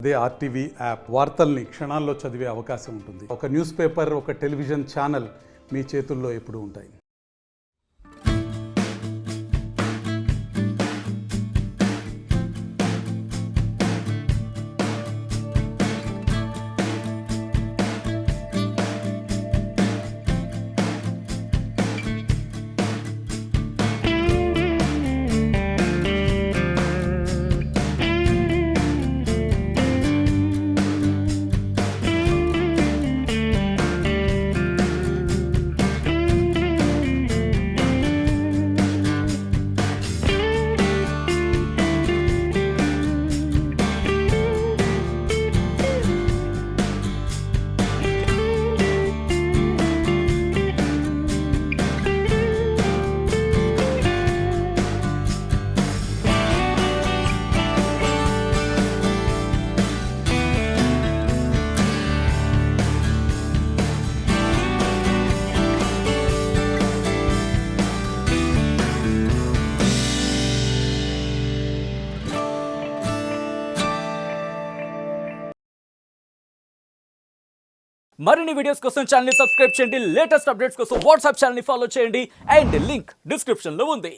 అదే RTV app వార్తల్ని క్షణాల్లో చదివే అవకాశం ఉంటుంది. ఒక న్యూస్ పేపర్, ఒక టెలివిజన్ ఛానల్ మీ చేతుల్లో ఎప్పుడూ ఉంటాయి. మరిన్ని వీడియోస్ కోసం ఛానల్ ని సబ్స్క్రైబ్ చేయండి. లేటెస్ట్ అప్డేట్స్ కోసం వాట్సాప్ ఛానల్ ని ఫాలో చేయండి. అండ్ లింక్ డిస్క్రిప్షన్ లో ఉంది.